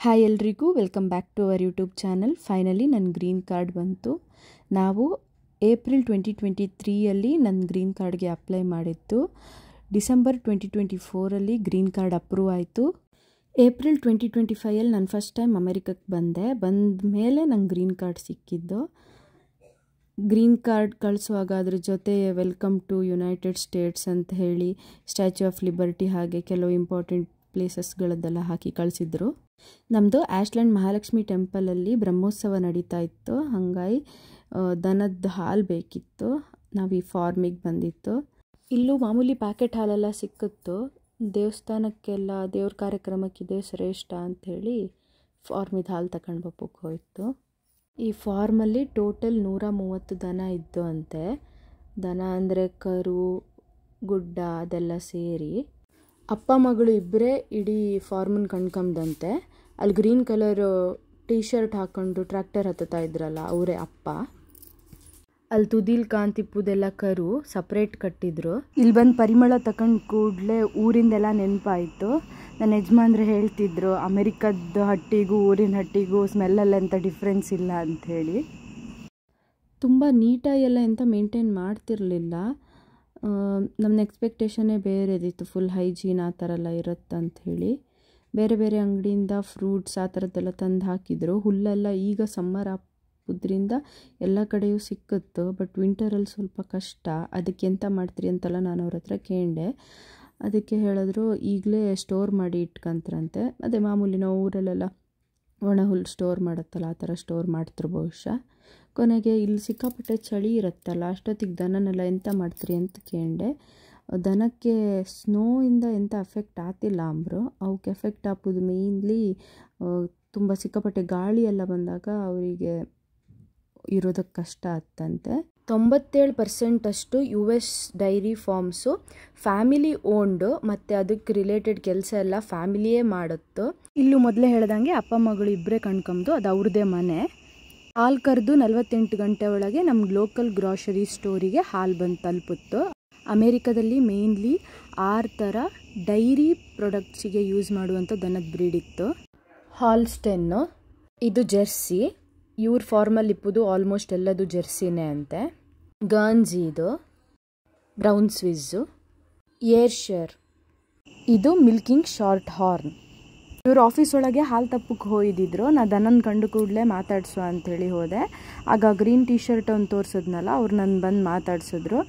Hi ಎಲ್ರಿಗೂ welcome back to our YouTube channel. Finally ನನ್ನ green card ಬಂತು. ನಾವು ಏಪ್ರಿಲ್ 2023ಯಲ್ಲಿ ನನ್ನ ಗ್ರೀನ್ ಕಾರ್ಡ್ಗೆ ಅಪ್ಲೈ ಮಾಡಿದ್ದು. ಡಿಸೆಂಬರ್ 2024ಅಲ್ಲಿ ಗ್ರೀನ್ ಕಾರ್ಡ್ ಅಪ್ರೂವ್ ಆಯಿತು. ಏಪ್ರಿಲ್ 2025ಯಲ್ಲಿ ನಾನು ಫಸ್ಟ್ ಟೈಮ್ ಅಮೆರಿಕಕ್ಕೆ ಬಂದ ಮೇಲೆ ನಂಗೆ ಗ್ರೀನ್ ಕಾರ್ಡ್ ಸಿಕ್ಕಿದ್ದು. ಗ್ರೀನ್ ಕಾರ್ಡ್ ಕಳಿಸುವಾಗ ಅದ್ರ ಜೊತೆ ವೆಲ್ಕಮ್ ಟು ಯುನೈಟೆಡ್ ಸ್ಟೇಟ್ಸ್ ಅಂತ ಹೇಳಿ ಸ್ಟ್ಯಾಚ್ಯೂ ಆಫ್ ಲಿಬರ್ಟಿ ಹಾಗೆ ಕೆಲವು ಇಂಪಾರ್ಟೆಂಟ್ ಪ್ಲೇಸಸ್ಗಳದ್ದೆಲ್ಲ ಹಾಕಿ ಕಳಿಸಿದ್ರು. ನಮ್ಮದು ಆಶ್ಲ್ಯಾಂಡ್ ಮಹಾಲಕ್ಷ್ಮಿ ಟೆಂಪಲಲ್ಲಿ ಬ್ರಹ್ಮೋತ್ಸವ ನಡೀತಾ ಇತ್ತು. ಹಾಗಾಗಿ ದನದ ಹಾಲು ಬೇಕಿತ್ತು. ನಾವು ಈ ಫಾರ್ಮಿಗೆ ಬಂದಿತ್ತು. ಇಲ್ಲೂ ಮಾಮೂಲಿ ಪ್ಯಾಕೆಟ್ ಹಾಲೆಲ್ಲ ಸಿಕ್ಕಿತ್ತು. ದೇವಸ್ಥಾನಕ್ಕೆಲ್ಲ ದೇವ್ರ ಕಾರ್ಯಕ್ರಮಕ್ಕಿದೆ ಶ್ರೇಷ್ಠ ಅಂಥೇಳಿ ಫಾರ್ಮಿದ ಹಾಲು ತಗೊಂಡು ಬಪ್ಪಕ್ಕೆ ಹೋಯಿತು. ಈ ಫಾರ್ಮಲ್ಲಿ ಟೋಟಲ್ 130 ದನ ಇದ್ದು ಅಂತೆ. ದನ ಅಂದರೆ ಕರು, ಗುಡ್ಡ ಅದೆಲ್ಲ ಸೇರಿ. ಅಪ್ಪ ಮಗಳು ಇಬ್ಬರೇ ಇಡೀ ಫಾರ್ಮನ್ನು ಕಣ್ಕೊಂಬಂತೆ. ಅಲ್ಲಿ ಗ್ರೀನ್ ಕಲರ್ ಟೀ ಶರ್ಟ್ ಹಾಕ್ಕೊಂಡು ಟ್ರ್ಯಾಕ್ಟರ್ ಹತ್ತುತ್ತಾ ಇದ್ರಲ್ಲ ಅವರೇ ಅಪ್ಪ. ಅಲ್ಲಿ ತುದಿಲ್ ಕಾಂತಿಪ್ಪುದೆಲ್ಲ ಕರು ಸಪ್ರೇಟ್ ಕಟ್ಟಿದ್ರು. ಇಲ್ಲಿ ಬಂದು ಪರಿಮಳ ತಗೊಂಡು ಕೂಡಲೇ ಊರಿಂದೆಲ್ಲ ನೆನಪಾಯಿತು. ನನ್ನ ಯಜಮಾನ್ರು ಹೇಳ್ತಿದ್ರು ಅಮೆರಿಕದ ಹಟ್ಟಿಗೂ ಊರಿನ ಹಟ್ಟಿಗೂ ಸ್ಮೆಲ್ಲಲ್ಲಿ ಎಂಥ ಡಿಫ್ರೆನ್ಸ್ ಇಲ್ಲ ಅಂಥೇಳಿ. ತುಂಬ ನೀಟಾಗಿ ಎಲ್ಲ ಎಂಥ ಮೇಂಟೈನ್ ಮಾಡ್ತಿರಲಿಲ್ಲ. ನಮ್ಮ ಎಕ್ಸ್ಪೆಕ್ಟೇಷನ್ನೇ ಬೇರೆದಿತ್ತು. ಫುಲ್ ಹೈಜೀನ್ ಆ ಥರ ಎಲ್ಲ ಇರುತ್ತಂಥೇಳಿ ಬೇರೆ ಬೇರೆ ಅಂಗಡಿಯಿಂದ ಫ್ರೂಟ್ಸ್ ಆ ಥರದ್ದೆಲ್ಲ ತಂದು ಹಾಕಿದ್ರು. ಹುಲ್ಲೆಲ್ಲ ಈಗ ಸಮ್ಮರ್ ಆಗೋದ್ರಿಂದ ಎಲ್ಲ ಕಡೆಯೂ ಸಿಕ್ಕಿತ್ತು. ಬಟ್ ವಿಂಟರಲ್ಲಿ ಸ್ವಲ್ಪ ಕಷ್ಟ. ಅದಕ್ಕೆ ಎಂತ ಮಾಡ್ತೀರಿ ಅಂತೆಲ್ಲ ನಾನು ಅವ್ರ ಹತ್ರ ಕೇಳಿದೆ. ಅದಕ್ಕೆ ಹೇಳಿದ್ರು ಈಗಲೇ ಸ್ಟೋರ್ ಮಾಡಿ ಇಟ್ಕೊಂತ್ರಂತೆ. ಅದೇ ಮಾಮೂಲಿ ನಾವು ಊರಲ್ಲೆಲ್ಲ ಒಣ ಹುಲ್ಲು ಸ್ಟೋರ್ ಮಾಡುತ್ತಲ್ಲ ಆ ಥರ ಸ್ಟೋರ್ ಮಾಡ್ತಿರು ಬಹುಶಃ. ಕೊನೆಗೆ ಇಲ್ಲಿ ಸಿಕ್ಕಾಪಟ್ಟೆ ಚಳಿ ಇರುತ್ತಲ್ಲ, ಅಷ್ಟೊತ್ತಿಗೆ ದನನೆಲ್ಲ ಎಂತ ಮಾಡ್ತೀರಿ ಅಂತ ಕೇಳಿದೆ. ದನಕ್ಕೆ ಸ್ನೋಯಿಂದ ಎಂಥ ಎಫೆಕ್ಟ್ ಆಗ್ತಿಲ್ಲ ಅಂದರು. ಅವಕ್ಕೆ ಎಫೆಕ್ಟ್ ಹಾಕೋದು ಮೇಯ್ನ್ಲಿ ತುಂಬ ಸಿಕ್ಕಾಪಟ್ಟೆ ಗಾಳಿ ಎಲ್ಲ ಬಂದಾಗ ಅವರಿಗೆ ಇರೋದಕ್ಕೆ ಕಷ್ಟ ಆಗ್ತಂತೆ. 97% ಅಷ್ಟು US ಡೈರಿ ಫಾರ್ಮ್ಸು ಫ್ಯಾಮಿಲಿ ಓನ್ಡು ಮತ್ತು ಅದಕ್ಕೆ ರಿಲೇಟೆಡ್ ಕೆಲಸ ಎಲ್ಲ ಫ್ಯಾಮಿಲಿಯೇ ಮಾಡುತ್ತೋ. ಇಲ್ಲೂ ಮೊದಲೇ ಹೇಳ್ದಂಗೆ ಅಪ್ಪ ಮಗಳು ಇಬ್ಬರೇ ಕಣ್ಕೊಂಬುದು, ಅದು ಅವ್ರದ್ದೇ ಮನೆ. ಹಾಲು ಕರೆದು 48 ಗಂಟೆ ಒಳಗೆ ನಮ್ಗೆ ಲೋಕಲ್ ಗ್ರಾಸರಿ ಸ್ಟೋರಿಗೆ ಹಾಲು ಬಂದು ತಲುಪುತ್ತು. ಅಮೇರಿಕಾದಲ್ಲಿ ಮೇಯ್ನ್ಲಿ 6 ಥರ ಡೈರಿ ಪ್ರಾಡಕ್ಟ್ಸಿಗೆ ಯೂಸ್ ಮಾಡುವಂಥ ದನದ ಬ್ರೀಡ್ ಇತ್ತು. ಹಾಲ್ಸ್ಟೆನ್ನು, ಇದು ಜೆರ್ಸಿ. ಇವ್ರ ಫಾರ್ಮಲ್ಲಿ ಇಪ್ಪುದು ಆಲ್ಮೋಸ್ಟ್ ಎಲ್ಲದು ಜೆರ್ಸಿನೇ ಅಂತೆ. ಗರ್ನ್ಸಿ, ಇದು ಬ್ರೌನ್ ಸ್ವಿಸ್ಸು. ಏರ್ಶರ್, ಇದು ಮಿಲ್ಕಿಂಗ್ ಶಾರ್ಟ್ ಹಾರ್ನ್. ಇವ್ರ ಆಫೀಸ್ ಒಳಗೆ ಹಾಲು ತಪ್ಪಕ್ಕೆ ಹೋಗಿದ್ದಿದ್ರು. ನಾ ದನನ ಕಂಡು ಕೂಡಲೇ ಮಾತಾಡ್ಸು ಅಂಥೇಳಿ ಹೋದೆ. ಆಗ ಗ್ರೀನ್ ಟೀ ಶರ್ಟ್ ಒಂದು ತೋರಿಸಿದ್ನಲ್ಲ, ಅವ್ರು ನನ್ನ ಬಂದು ಮಾತಾಡ್ಸಿದ್ರು.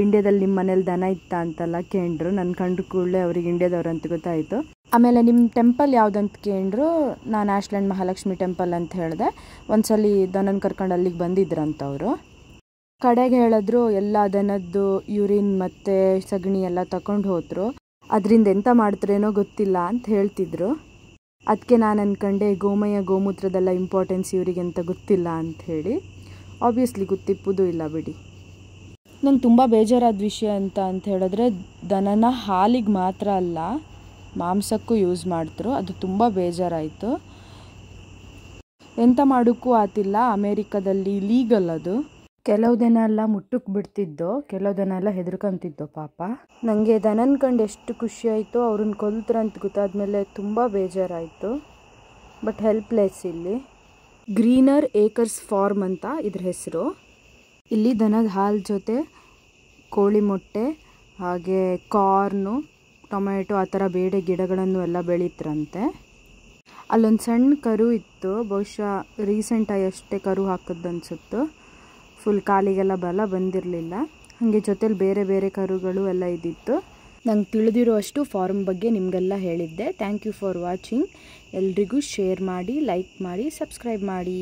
ಇಂಡ್ಯಾದಲ್ಲಿ ನಿಮ್ಮ ಮನೇಲಿ ದನ ಇತ್ತ ಅಂತೆಲ್ಲ ಕೇಳಿದ್ರು. ನನ್ನ ಕಂಡು ಕೂಡಲೇ ಅವ್ರಿಗೆ ಇಂಡ್ಯಾದವ್ರು ಅಂತ ಗೊತ್ತಾಯಿತು. ಆಮೇಲೆ ನಿಮ್ಮ ಟೆಂಪಲ್ ಯಾವುದಂತ ಕೇಳಿದ್ರು. ನಾನು ಆಶ್ಲ್ಯಾಂಡ್ ಮಹಾಲಕ್ಷ್ಮಿ ಟೆಂಪಲ್ ಅಂತ ಹೇಳಿದೆ. ಒಂದ್ಸಲ ದನನ ಕರ್ಕೊಂಡು ಅಲ್ಲಿಗೆ ಬಂದಿದ್ರಂತವರು. ಕಡೆಗೆ ಹೇಳಿದ್ರು ಎಲ್ಲ ದನದ್ದು ಯೂರಿನ್ ಮತ್ತು ಸಗಣಿ ಎಲ್ಲ ತಗೊಂಡು ಹೋದ್ರು. ಅದರಿಂದ ಎಂತ ಮಾಡ್ತಾರೇನೋ ಗೊತ್ತಿಲ್ಲ ಅಂತ ಹೇಳ್ತಿದ್ರು. ಅದಕ್ಕೆ ನಾನು ಅಂದ್ಕೊಂಡೆ ಗೋಮಯ ಗೋಮೂತ್ರದೆಲ್ಲ ಇಂಪಾರ್ಟೆನ್ಸ್ ಇವರಿಗೆ ಅಂತ ಗೊತ್ತಿಲ್ಲ ಅಂಥೇಳಿ. ಆಬ್ವಿಯಸ್ಲಿ ಗೊತ್ತಿಪ್ಪುದೂ ಇಲ್ಲ ಬಿಡಿ. ನಂಗೆ ತುಂಬ ಬೇಜಾರಾದ ವಿಷಯ ಅಂತ ಹೇಳಿದ್ರೆ ದನನ ಹಾಲಿಗೆ ಮಾತ್ರ ಅಲ್ಲ ಮಾಂಸಕ್ಕೂ ಯೂಸ್ ಮಾಡ್ತರು. ಅದು ತುಂಬ ಬೇಜಾರಾಯಿತು. ಎಂತ ಮಾಡೋಕ್ಕೂ ಆತಿಲ್ಲ. ಅಮೇರಿಕಾದಲ್ಲಿ ಲೀಗಲ್ ಅದು. ಕೆಲವು ದಿನ ಎಲ್ಲ ಮುಟ್ಟಕ್ಕೆ ಬಿಡ್ತಿದ್ದೋ, ಕೆಲವು ದಿನ ಎಲ್ಲ ಹೆದರ್ಕೊಂತಿದ್ದೋ ಪಾಪ. ನನಗೆ ದನನ ಕಂಡು ಎಷ್ಟು ಖುಷಿ ಆಯಿತು. ಅವ್ರನ್ನ ಕೊಲ್ತ್ರಂತ ಗೊತ್ತಾದ್ಮೇಲೆ ತುಂಬ ಬೇಜಾರಾಯಿತು. But helpless. ಇಲ್ಲಿ ಗ್ರೀನರ್ ಏಕರ್ಸ್ ಫಾರ್ಮ್ ಅಂತ ಇದ್ರ ಹೆಸರು. ಇಲ್ಲಿ ದನದ ಹಾಲು ಜೊತೆ ಕೋಳಿ ಮೊಟ್ಟೆ ಹಾಗೆ ಕಾರ್ನು, ಟೊಮೆಟೊ ಆ ಥರ ಬೇರೆ ಗಿಡಗಳನ್ನು ಎಲ್ಲ ಬೆಳೀತ್ರಂತೆ. ಅಲ್ಲೊಂದು ಸಣ್ಣ ಕರು ಇತ್ತು. ಬಹುಶಃ ರೀಸೆಂಟಾಗಿ ಅಷ್ಟೇ ಕರು ಹಾಕಿದ್ದು ಅನಿಸುತ್ತು. ಫುಲ್ ಕಾಲಿಗೆಲ್ಲ ಬಲ ಬಂದಿರಲಿಲ್ಲ. ಹಾಗೆ ಜೊತೇಲಿ ಬೇರೆ ಬೇರೆ ಕರುಗಳು ಎಲ್ಲ ಇದ್ದಿತ್ತು. ನಂಗೆ ತಿಳಿದಿರೋ ಅಷ್ಟು ಫಾರ್ಮ್ ಬಗ್ಗೆ ನಿಮಗೆಲ್ಲ ಹೇಳಿದ್ದೆ. Thank you for watching. ಎಲ್ರಿಗೂ ಶೇರ್ ಮಾಡಿ, ಲೈಕ್ ಮಾಡಿ, ಸಬ್ಸ್ಕ್ರೈಬ್ ಮಾಡಿ.